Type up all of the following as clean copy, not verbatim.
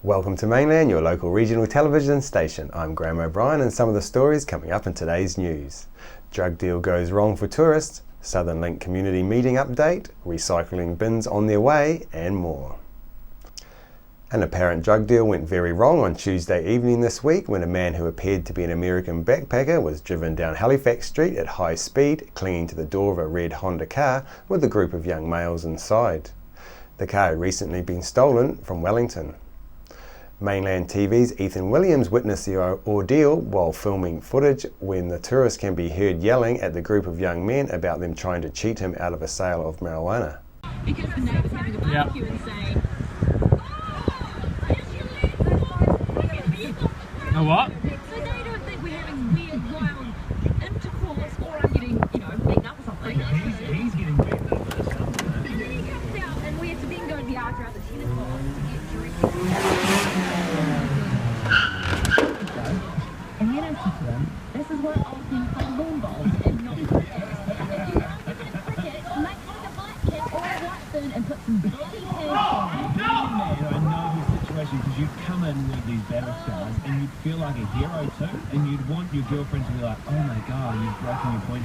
Welcome to Mainland, your local regional television station. I'm Graham O'Brien, and some of the stories coming up in today's news. Drug deal goes wrong for tourists, Southern Link community meeting update, recycling bins on their way, and more. An apparent drug deal went very wrong on Tuesday evening this week when a man who appeared to be an American backpacker was driven down Halifax Street at high speed, clinging to the door of a red Honda car with a group of young males inside. The car had recently been stolen from Wellington. Mainland TV's Ethan Williams witnessed the ordeal while filming footage when the tourist can be heard yelling at the group of young men about them trying to cheat him out of a sale of marijuana. Because the neighbour's having a barbecue and saying, A what? so they don't think we're having weird, wild intercourse or I'm getting, beaten up or something. He's getting beaten up for this. And then he comes out and we have to then go to the after at the tennis court to get directions. And then I said to him, this is what old men play lawn bowls and not cricket. Cricket, make like a black kid or a white bin and put some bloody pads on. I know the situation because you'd come in with these battle scars and you'd feel like a hero too, and you'd want your girlfriend to be like, oh my god, you've broken your point.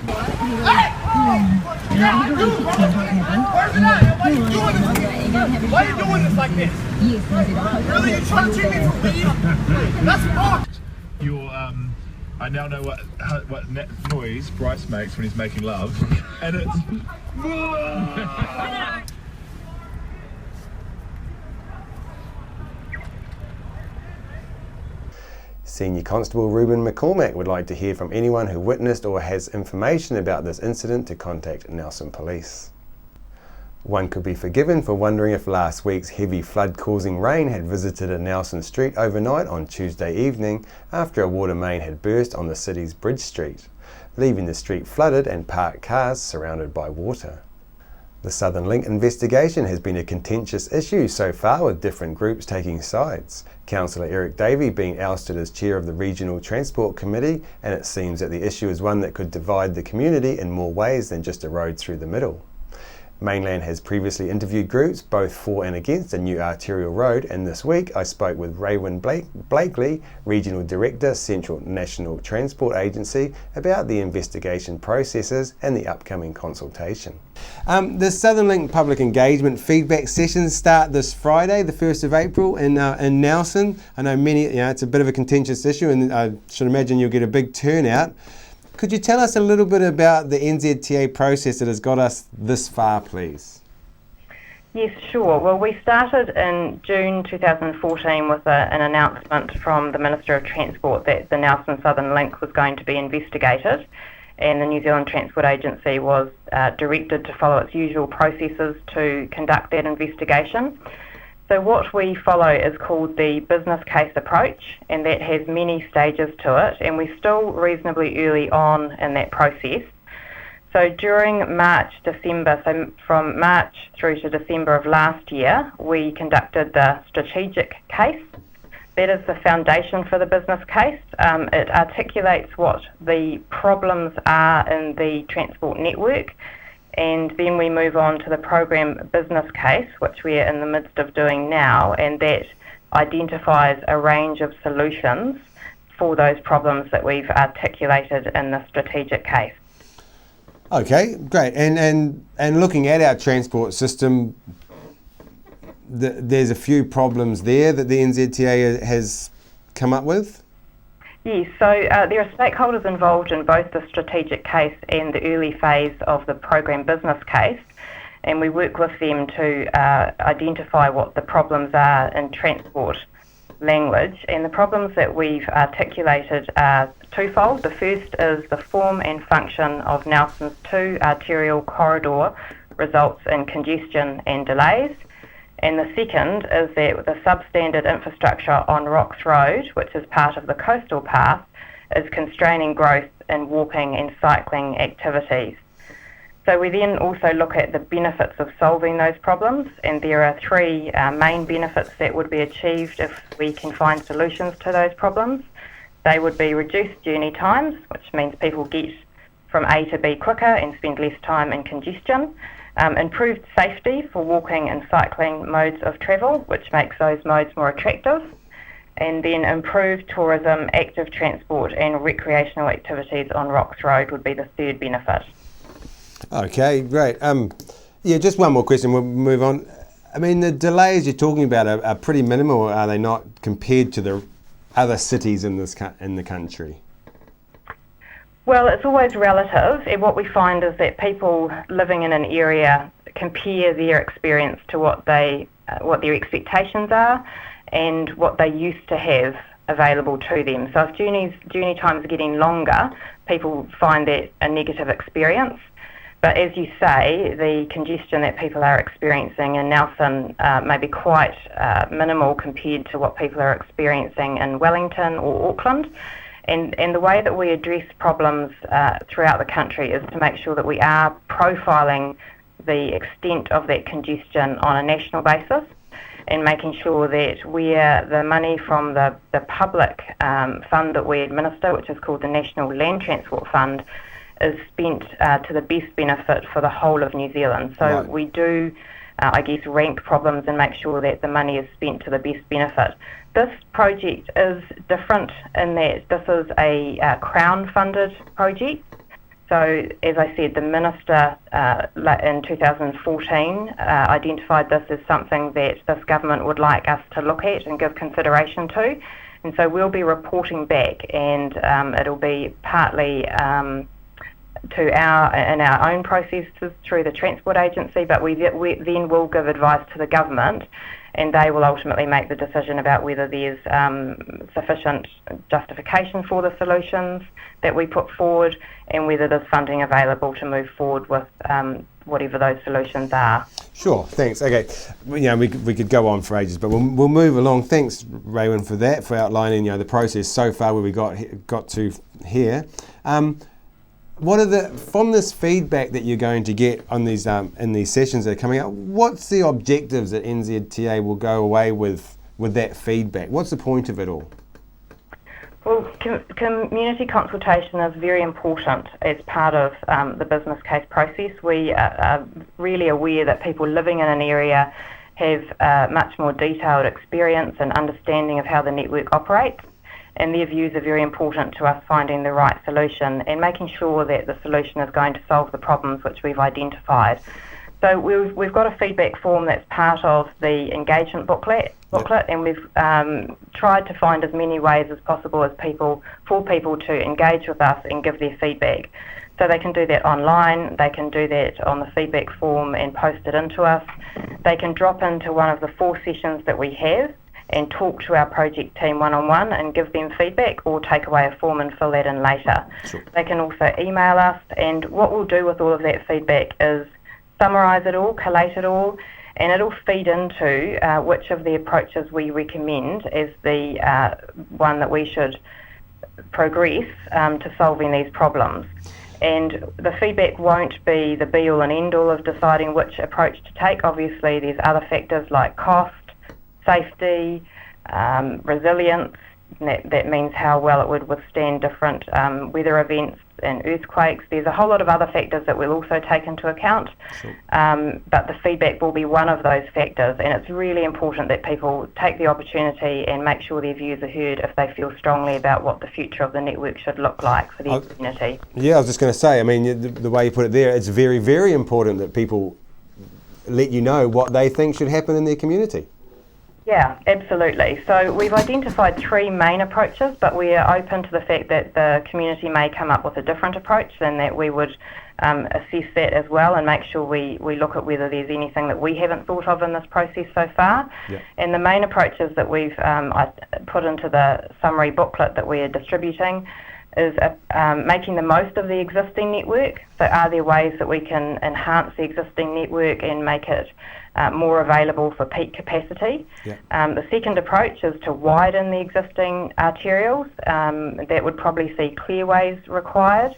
Why are you doing this like this? Yes, Really? You're trying to treat me for weed? That's fucked! I now know what noise Bryce makes when he's making love, and it's. Senior Constable Ruben McCormack would like to hear from anyone who witnessed or has information about this incident to contact Nelson Police. One could be forgiven for wondering if last week's heavy flood-causing rain had visited a Nelson Street overnight on Tuesday evening after a water main had burst on the city's Bridge Street, leaving the street flooded and parked cars surrounded by water. The Southern Link investigation has been a contentious issue so far, with different groups taking sides. Councillor Eric Davey being ousted as chair of the Regional Transport Committee, and it seems that the issue is one that could divide the community in more ways than just a road through the middle. Mainland has previously interviewed groups both for and against a new arterial road, and this week I spoke with Raywin Blakely, Regional Director, Central National Transport Agency, about the investigation processes and the upcoming consultation. The Southern Link Public Engagement Feedback Sessions start this Friday, the 1st of April in Nelson. I know it's a bit of a contentious issue, and I should imagine you'll get a big turnout. Could you tell us a little bit about the NZTA process that has got us this far, please? Yes, sure. Well, we started in June 2014 with an announcement from the Minister of Transport that the Nelson Southern Link was going to be investigated, and the New Zealand Transport Agency was directed to follow its usual processes to conduct that investigation. So what we follow is called the business case approach, and that has many stages to it, and we're still reasonably early on in that process. So during March, December, so from March through to December of last year, we conducted the strategic case. That is the foundation for the business case. It articulates what the problems are in the transport network, and then we move on to the program business case, which we are in the midst of doing now, and that identifies a range of solutions for those problems that we've articulated in the strategic case. Okay, great. And looking at our transport system, there's a few problems there that the NZTA has come up with? Yes, so there are stakeholders involved in both the strategic case and the early phase of the program business case, and we work with them to identify what the problems are in transport language. And the problems that we've articulated are twofold. The first is the form and function of Nelson's 2 arterial corridor results in congestion and delays. And the second is that the substandard infrastructure on Rocks Road, which is part of the coastal path, is constraining growth in walking and cycling activities. So we then also look at the benefits of solving those problems, and there are 3 main benefits that would be achieved if we can find solutions to those problems. They would be reduced journey times, which means people get from A to B quicker and spend less time in congestion. improved safety for walking and cycling modes of travel, which makes those modes more attractive, and then improved tourism, active transport and recreational activities on Rocks Road would be the third benefit. Okay, great. Yeah, just one more question, we'll move on. I mean, the delays you're talking about are pretty minimal, are they not, compared to the other cities in the country? Well, it's always relative, and what we find is that people living in an area compare their experience to what their expectations are and what they used to have available to them. So if journey times are getting longer, people find that a negative experience. But as you say, the congestion that people are experiencing in Nelson may be quite minimal compared to what people are experiencing in Wellington or Auckland. And the way that we address problems throughout the country is to make sure that we are profiling the extent of that congestion on a national basis and making sure that where the money from the public fund that we administer, which is called the National Land Transport Fund, is spent to the best benefit for the whole of New Zealand. So Right. we do, rank problems and make sure that the money is spent to the best benefit. This project is different in that this is a Crown-funded project. So, as I said, the Minister in 2014 identified this as something that this government would like us to look at and give consideration to. And so we'll be reporting back, and it'll be partly in our own processes through the Transport Agency, but we then will give advice to the government, and they will ultimately make the decision about whether there's sufficient justification for the solutions that we put forward and whether there's funding available to move forward with whatever those solutions are. Sure, thanks. Okay, we could go on for ages, but we'll move along. Thanks, Raywin, for that, for outlining the process so far where we got to here. What are from this feedback that you're going to get on these in these sessions that are coming up? What's the objectives that NZTA will go away with that feedback? What's the point of it all? Well, community consultation is very important as part of the business case process. We are really aware that people living in an area have much more detailed experience and understanding of how the network operates, and their views are very important to us finding the right solution and making sure that the solution is going to solve the problems which we've identified. So we've got a feedback form that's part of the engagement booklet, and we've tried to find as many ways as possible for people to engage with us and give their feedback. So they can do that online, they can do that on the feedback form and post it into us. They can drop into one of the 4 sessions that we have and talk to our project team one-on-one and give them feedback, or take away a form and fill that in later. Sure. They can also email us, and what we'll do with all of that feedback is summarise it all, collate it all, and it'll feed into which of the approaches we recommend as the one that we should progress to solving these problems. And the feedback won't be the be-all and end-all of deciding which approach to take. Obviously, there's other factors like cost, safety, resilience. That means how well it would withstand different weather events and earthquakes. There's a whole lot of other factors that we'll also take into account. Sure. But the feedback will be one of those factors, and it's really important that people take the opportunity and make sure their views are heard if they feel strongly about what the future of the network should look like for their community. Yeah, I was just going to say, I mean, the way you put it there, it's very, very important that people let you know what they think should happen in their community. Yeah, absolutely. So we've identified 3 main approaches, but we are open to the fact that the community may come up with a different approach, and that we would assess that as well and make sure we look at whether there's anything that we haven't thought of in this process so far. Yeah. And the main approaches that we've put into the summary booklet that we are distributing is making the most of the existing network. So are there ways that we can enhance the existing network and make it more available for peak capacity? Yeah. The second approach is to widen the existing arterials. That would probably see clearways required,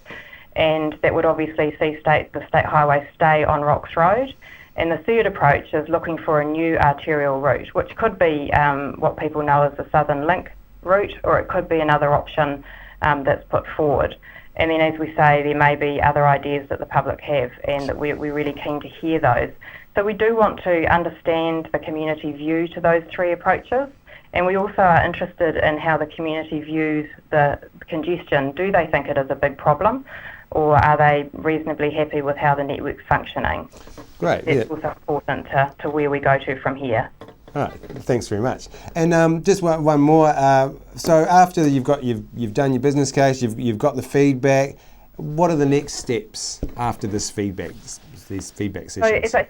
and that would obviously see the state highway stay on Rocks Road. And the third approach is looking for a new arterial route, which could be what people know as the Southern Link route, or it could be another option that's put forward. And then, as we say, there may be other ideas that the public have, and that we're really keen to hear those. So we do want to understand the community view to those three approaches, and we also are interested in how the community views the congestion. Do they think it is a big problem, or are they reasonably happy with how the network's functioning? Great. That's also important to where we go to from here. All right, thanks very much. And just one more. So after you've done your business case, you've got the feedback. What are the next steps after this feedback? These feedback sessions. So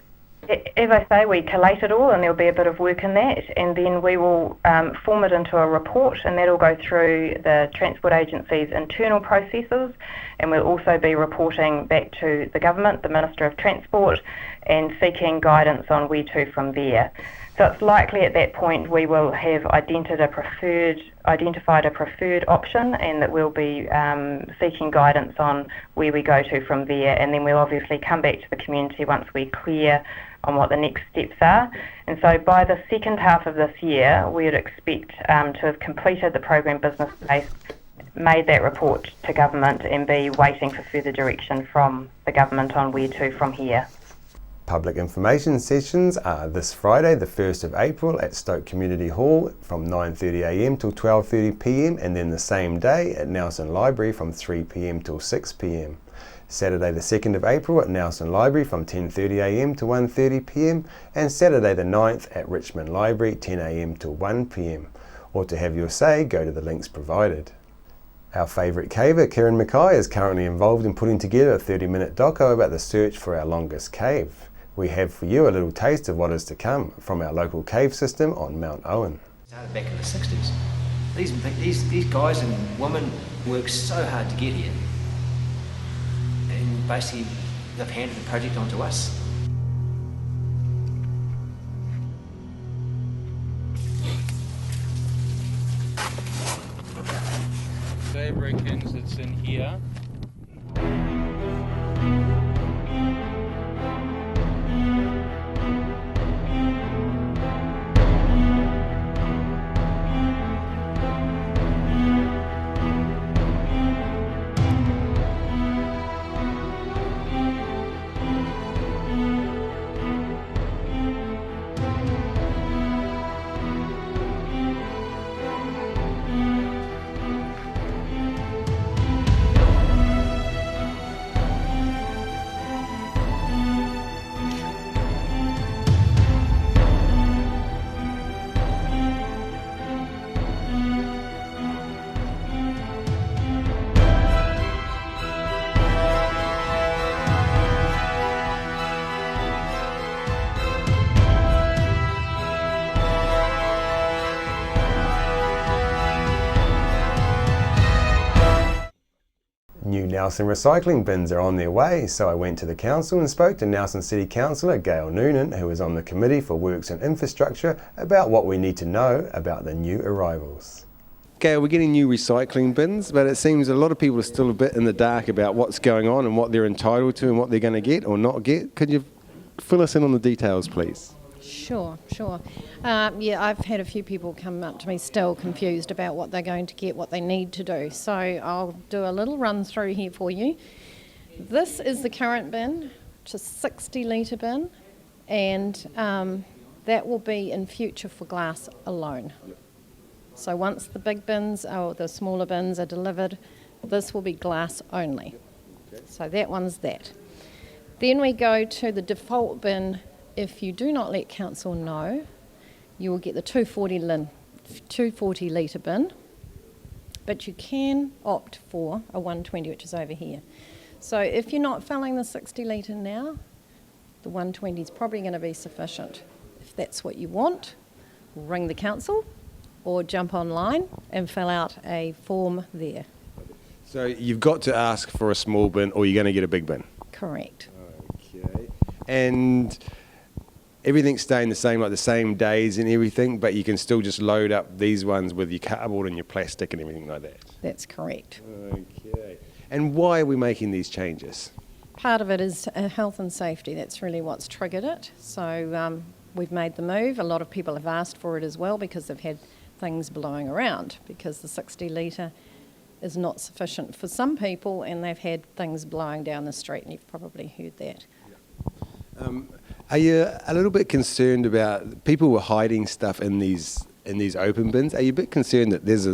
as I say, we collate it all, and there'll be a bit of work in that, and then we will form it into a report, and that'll go through the Transport Agency's internal processes, and we'll also be reporting back to the government, the Minister of Transport, and seeking guidance on where to from there. So it's likely at that point we will have identified a preferred option, and that we'll be seeking guidance on where we go to from there, and then we'll obviously come back to the community once we're clear on what the next steps are. And so by the second half of this year, we would expect to have completed the program business case, made that report to government, and be waiting for further direction from the government on where to from here. Public information sessions are this Friday, the 1st of April at Stoke Community Hall from 9:30am till 12:30pm, and then the same day at Nelson Library from 3pm till 6pm. Saturday the 2nd of April at Nelson Library from 10:30am to 1:30pm, and Saturday the 9th at Richmond Library 10am till 1pm. Or to have your say, go to the links provided. Our favourite caver, Kieran Mackay, is currently involved in putting together a 30-minute doco about the search for our longest cave. We have for you a little taste of what is to come from our local cave system on Mount Owen. Started back in the 60s. These guys and women worked so hard to get here. And basically, they've handed the project on to us. Dave reckons it's in here. New Nelson recycling bins are on their way, so I went to the council and spoke to Nelson City Councillor Gail Noonan, who is on the Committee for Works and Infrastructure, about what we need to know about the new arrivals. Gail, we're getting new recycling bins, but it seems a lot of people are still a bit in the dark about what's going on and what they're entitled to and what they're going to get or not get. Could you fill us in on the details, please? Sure. I've had a few people come up to me still confused about what they're going to get, what they need to do. So I'll do a little run through here for you. This is the current bin, which is a 60 litre bin, and that will be in future for glass alone. So once the big bins or the smaller bins are delivered, this will be glass only. So that one's that. Then we go to the default bin. If you do not let council know, you will get the 240 litre bin, but you can opt for a 120, which is over here. So if you're not filling the 60 litre now, the 120 is probably going to be sufficient. If that's what you want, ring the council or jump online and fill out a form there. So you've got to ask for a small bin or you're going to get a big bin? Correct. Okay. And everything's staying the same, like the same days and everything, but you can still just load up these ones with your cardboard and your plastic and everything like that? That's correct. Okay. And why are we making these changes? Part of it is health and safety. That's really what's triggered it. So we've made the move. A lot of people have asked for it as well because they've had things blowing around, because the 60 litre is not sufficient for some people, and they've had things blowing down the street, and you've probably heard that. Are you a little bit concerned about people were hiding stuff in these open bins? Are you a bit concerned that there's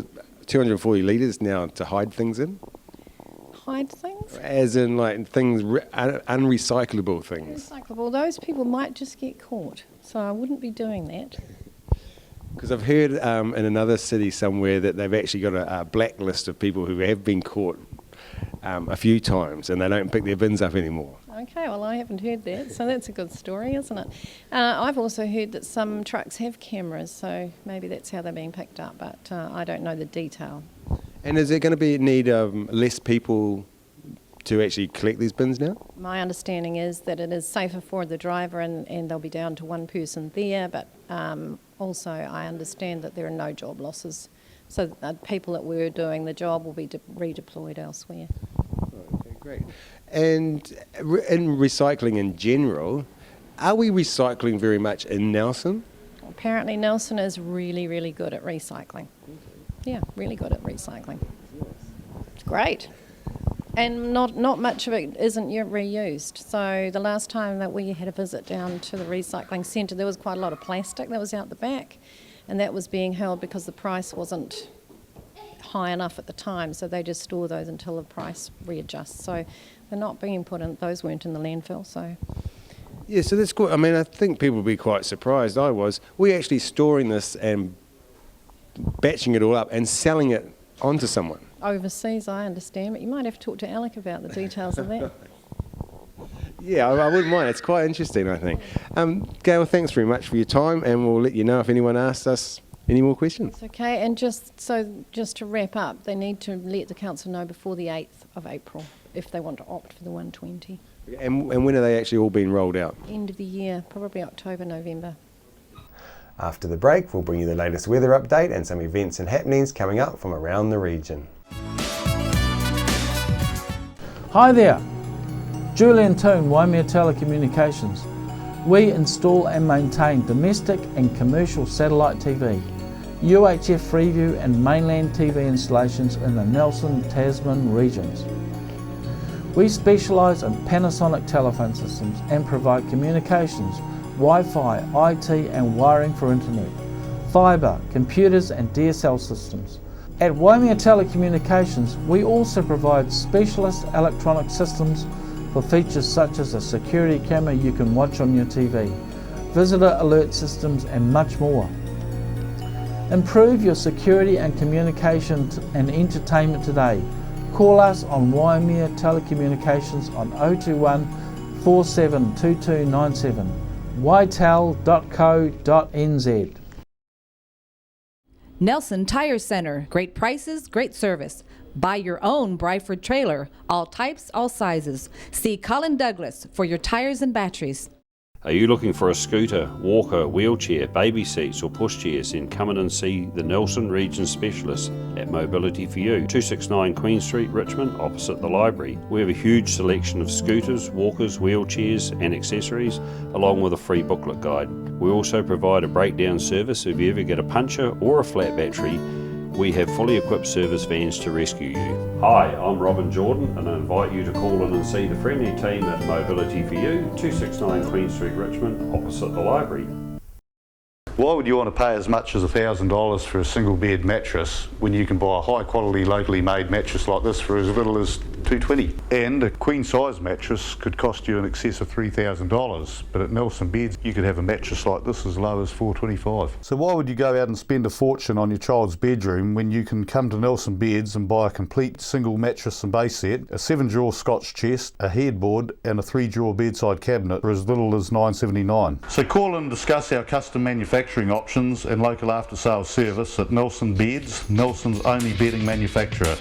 240 litres now to hide things in? Hide things? As in like things, unrecyclable things. Recyclable. Those people might just get caught, so I wouldn't be doing that. Because I've heard in another city somewhere that they've actually got a blacklist of people who have been caught a few times and they don't pick their bins up anymore. Okay, well I haven't heard that, so that's a good story, isn't it? I've also heard that some trucks have cameras, so maybe that's how they're being picked up, but I don't know the detail. And is there going to be a need of less people to actually collect these bins now? My understanding is that it is safer for the driver and they'll be down to one person there, but also I understand that there are no job losses. So people that were doing the job will be redeployed elsewhere. Okay, great. And in recycling in general, are we recycling very much in Nelson? Apparently Nelson is really, really good at recycling. Yeah, really good at recycling. It's great. And not much of it isn't yet reused. So the last time that we had a visit down to the recycling centre, there was quite a lot of plastic that was out the back, and that was being held because the price wasn't high enough at the time, so they just store those until the price readjusts. So they're not being put in, those weren't in the landfill, so. Yeah, so that's good. I mean, I think people will be quite surprised. I was. We're actually storing this and batching it all up and selling it onto someone. Overseas, I understand, but you might have to talk to Alec about the details of that. Yeah, I wouldn't mind. It's quite interesting, I think. Gail, thanks very much for your time, and we'll let you know if anyone asks us any more questions. It's okay, and just to wrap up, they need to let the council know before the 8th of April if they want to opt for the 120. And when are they actually all being rolled out? End of the year, probably October, November. After the break, we'll bring you the latest weather update and some events and happenings coming up from around the region. Hi there, Julian Toon, Waimea Telecommunications. We install and maintain domestic and commercial satellite TV, UHF Freeview and Mainland TV installations in the Nelson, Tasman regions. We specialise in Panasonic telephone systems and provide communications, Wi-Fi, IT and wiring for internet, fibre, computers and DSL systems. At Waimea Telecommunications, we also provide specialist electronic systems for features such as a security camera you can watch on your TV, visitor alert systems and much more. Improve your security and communication and entertainment today. Call us on Waimea Telecommunications on 021 472297, ytel.co.nz. Nelson Tire Center. Great prices, great service. Buy your own Bryford trailer. All types, all sizes. See Colin Douglas for your tires and batteries. Are you looking for a scooter, walker, wheelchair, baby seats or pushchairs? Then come in and see the Nelson Region Specialist at Mobility for You, 269 Queen Street, Richmond, opposite the library. We have a huge selection of scooters, walkers, wheelchairs and accessories, along with a free booklet guide. We also provide a breakdown service if you ever get a puncture or a flat battery. We have fully equipped service vans to rescue you. Hi, I'm Robin Jordan and I invite you to call in and see the friendly team at Mobility for You, 269 Queen Street, Richmond, opposite the library. Why would you want to pay as much as $1,000 for a single bed mattress when you can buy a high quality locally made mattress like this for as little as $220? And a queen size mattress could cost you in excess of $3,000, but at Nelson Beds you could have a mattress like this as low as $425. So why would you go out and spend a fortune on your child's bedroom when you can come to Nelson Beds and buy a complete single mattress and base set, a 7-drawer Scotch chest, a headboard and a 3-drawer bedside cabinet for as little as $979? So call and discuss our custom manufacturing options and local after sales service at Nelson Beds, Nelson's only bedding manufacturer.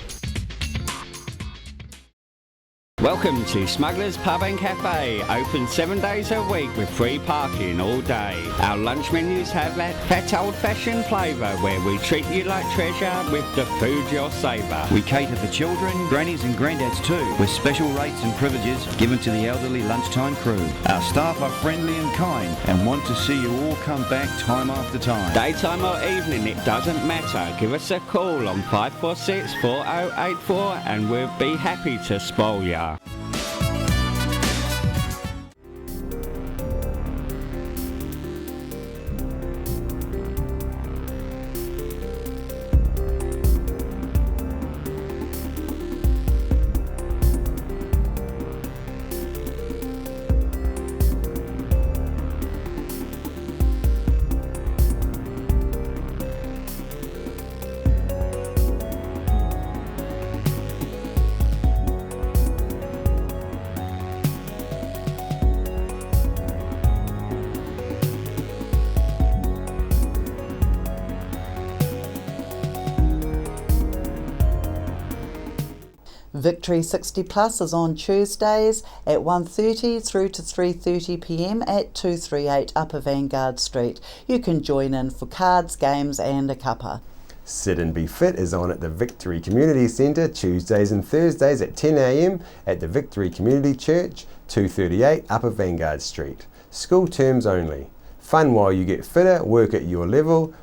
Welcome to Smugglers Pub and Cafe, open 7 days a week with free parking all day. Our lunch menus have that fat old-fashioned flavour where we treat you like treasure with the food you'll savour. We cater for children, grannies and granddads too, with special rates and privileges given to the elderly lunchtime crew. Our staff are friendly and kind and want to see you all come back time after time. Daytime or evening, it doesn't matter. Give us a call on 546 4084 and we'll be happy to spoil ya. Victory 60 Plus is on Tuesdays at 1:30 through to 3:30 p.m. at 238 Upper Vanguard Street. You can join in for cards, games and a cuppa. Sit and Be Fit is on at the Victory Community Centre Tuesdays and Thursdays at 10 a.m. at the Victory Community Church, 238 Upper Vanguard Street. School terms only. Fun while you get fitter, work at your level.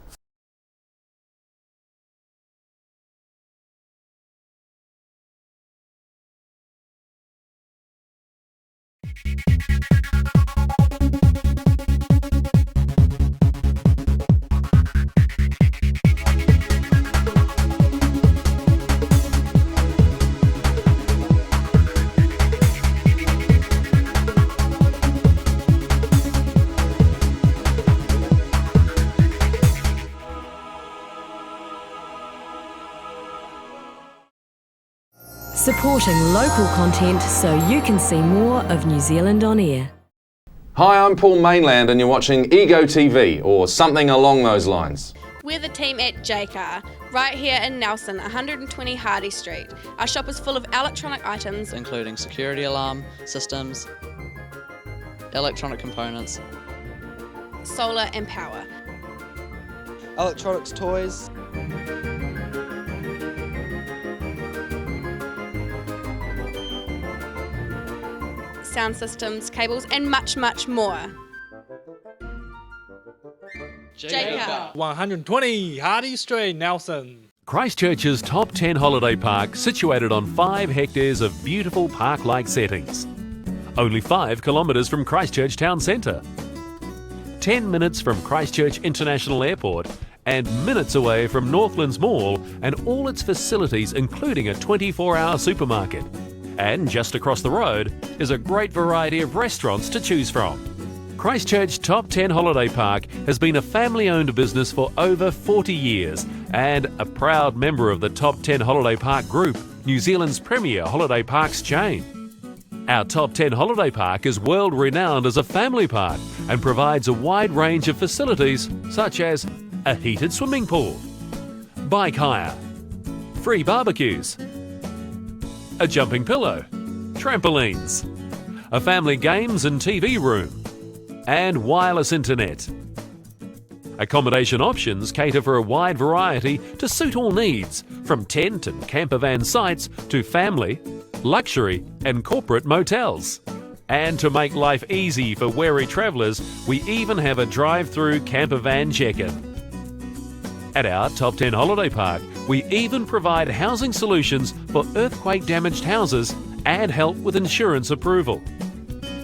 Supporting local content so you can see more of New Zealand on air. Hi, I'm Paul Mainland and you're watching Ego TV, or something along those lines. We're the team at JCar, right here in Nelson, 120 Hardy Street. Our shop is full of electronic items, including security alarm systems, electronic components, solar and power, electronics toys, sound systems, cables and much, much more. JCar. 120 Hardy Street, Nelson. Christchurch's top 10 holiday park, situated on 5 hectares of beautiful park-like settings. Only 5 kilometres from Christchurch town centre. 10 minutes from Christchurch International Airport and minutes away from Northlands Mall and all its facilities, including a 24-hour supermarket. And just across the road is a great variety of restaurants to choose from. Christchurch Top 10 Holiday Park has been a family-owned business for over 40 years and a proud member of the Top 10 Holiday Park Group, New Zealand's premier holiday parks chain. Our Top 10 Holiday Park is world-renowned as a family park and provides a wide range of facilities such as a heated swimming pool, bike hire, free barbecues, a jumping pillow, trampolines, a family games and TV room, and wireless internet. Accommodation options cater for a wide variety to suit all needs, from tent and camper van sites to family, luxury and corporate motels. And to make life easy for wary travellers, we even have a drive-through camper van check-in. At our Top 10 Holiday Park, we even provide housing solutions for earthquake-damaged houses and help with insurance approval.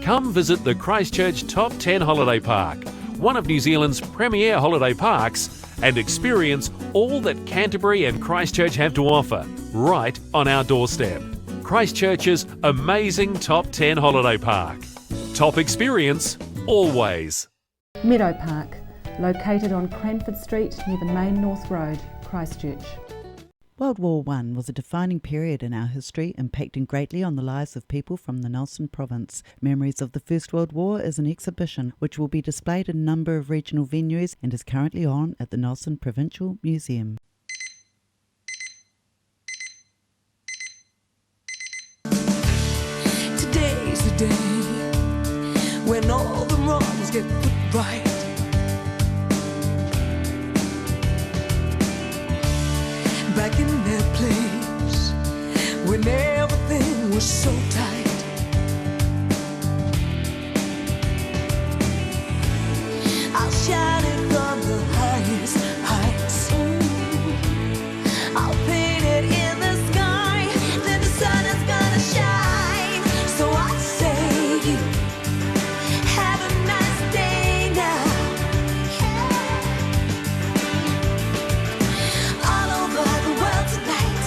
Come visit the Christchurch Top 10 Holiday Park, one of New Zealand's premier holiday parks, and experience all that Canterbury and Christchurch have to offer, right on our doorstep. Christchurch's amazing Top 10 Holiday Park. Top experience, always. Meadow Park, located on Cranford Street near the main North Road, Christchurch. World War I was a defining period in our history, impacting greatly on the lives of people from the Nelson province. Memories of the First World War is an exhibition which will be displayed in a number of regional venues and is currently on at the Nelson Provincial Museum. day when all the wrongs get put right. Back in their place when everything was so tight. I'll shout it from the highest heights. I'll paint it in the sky, then the sun is gonna shine. So I say, have a nice day now. All over the world tonight,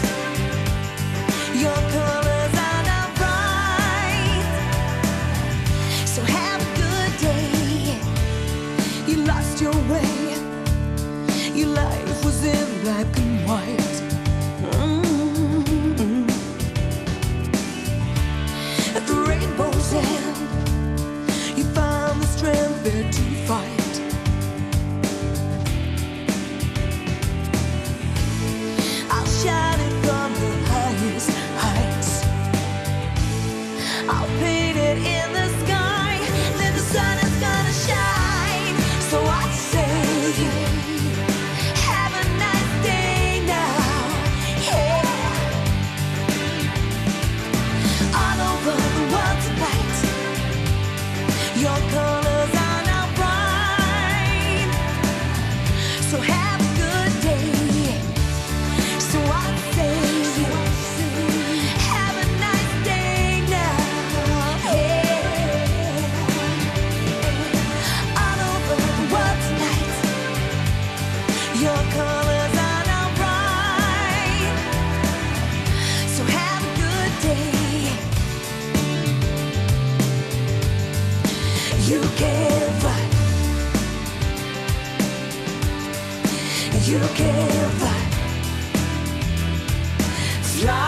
your colors are now bright. So have a good day. You lost your way. Your life was in black and white. At the rainbow's end, you found the strength there to fight. I'll shout it from the highest heights. I'll paint it in the sky, then the sun is gonna shine. So I say, have a nice day now. Yeah. All over the world tonight, your colors are now bright. So have a good day. So I say, have a nice day now. Yeah. All over the world tonight, your colors are now bright. So have a good day. You can fly. You can fly. Fly.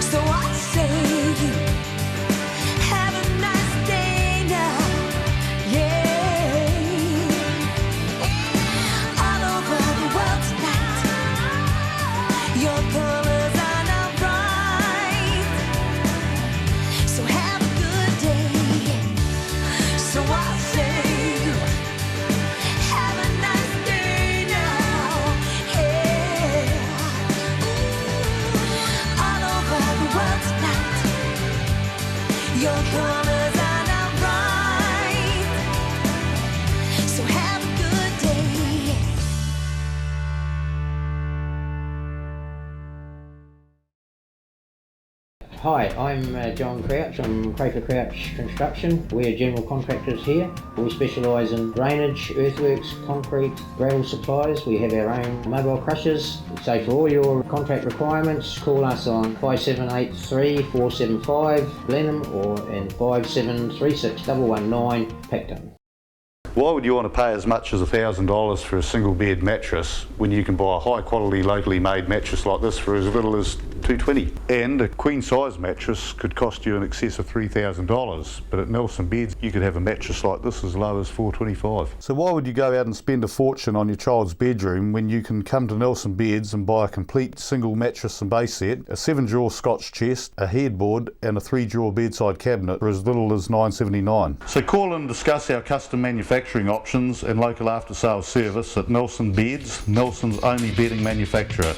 So I say, have a nice day now. Yeah. All over the world tonight, your colors are now bright. So have a good day. So I say, have a nice day now. Yeah. All over the world tonight, your colors are now bright. So have a good day. Hi, I'm John Crouch. I'm Crafer Crouch Construction. We're general contractors here. We specialise in drainage, earthworks, concrete, gravel supplies. We have our own mobile crushers. So for all your contract requirements, call us on 5783 475 Blenheim or in 5736 119 Picton. Why would you want to pay as much as $1,000 for a single bed mattress when you can buy a high quality locally made mattress like this for as little as $220? And a queen size mattress could cost you in excess of $3,000, but at Nelson Beds you could have a mattress like this as low as $425. So why would you go out and spend a fortune on your child's bedroom when you can come to Nelson Beds and buy a complete single mattress and base set, a 7-drawer Scotch chest, a headboard and a 3-drawer bedside cabinet for as little as $979? So call and discuss our custom manufacturing options and local after sales service at Nelson Beds, Nelson's only bedding manufacturer.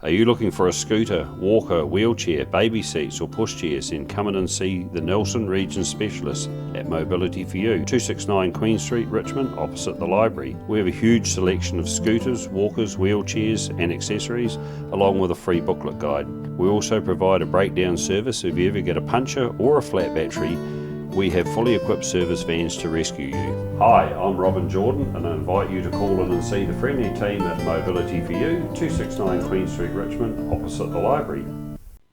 Are you looking for a scooter, walker, wheelchair, baby seats or pushchairs? Then come in and see the Nelson Region Specialist at Mobility for You, 269 Queen Street, Richmond, opposite the library. We have a huge selection of scooters, walkers, wheelchairs and accessories, along with a free booklet guide. We also provide a breakdown service if you ever get a puncture or a flat battery. We have fully equipped service vans to rescue you. Hi, I'm Robin Jordan and I invite you to call in and see the friendly team at Mobility for You, 269 Queen Street, Richmond, opposite the library.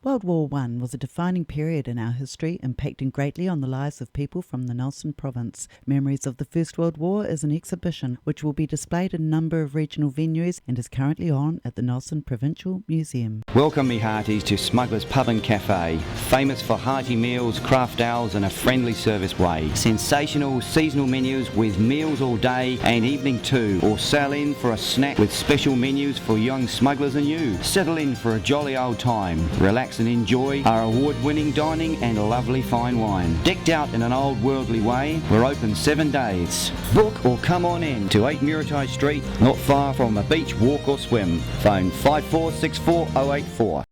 World War I was a defining period in our history, impacting greatly on the lives of people from the Nelson province. Memories of the First World War is an exhibition which will be displayed in a number of regional venues and is currently on at the Nelson Provincial Museum. Welcome me hearties to Smuggler's Pub and Cafe, famous for hearty meals, craft ales and a friendly service way. Sensational seasonal menus with meals all day and evening too, or sail in for a snack with special menus for young smugglers and you. Settle in for a jolly old time, relax and enjoy our award-winning dining and lovely fine wine. Decked out in an old worldly way, we're open 7 days. Book or come on in to 8 Muritai Street, not far from a beach walk or swim. Phone 5464 084.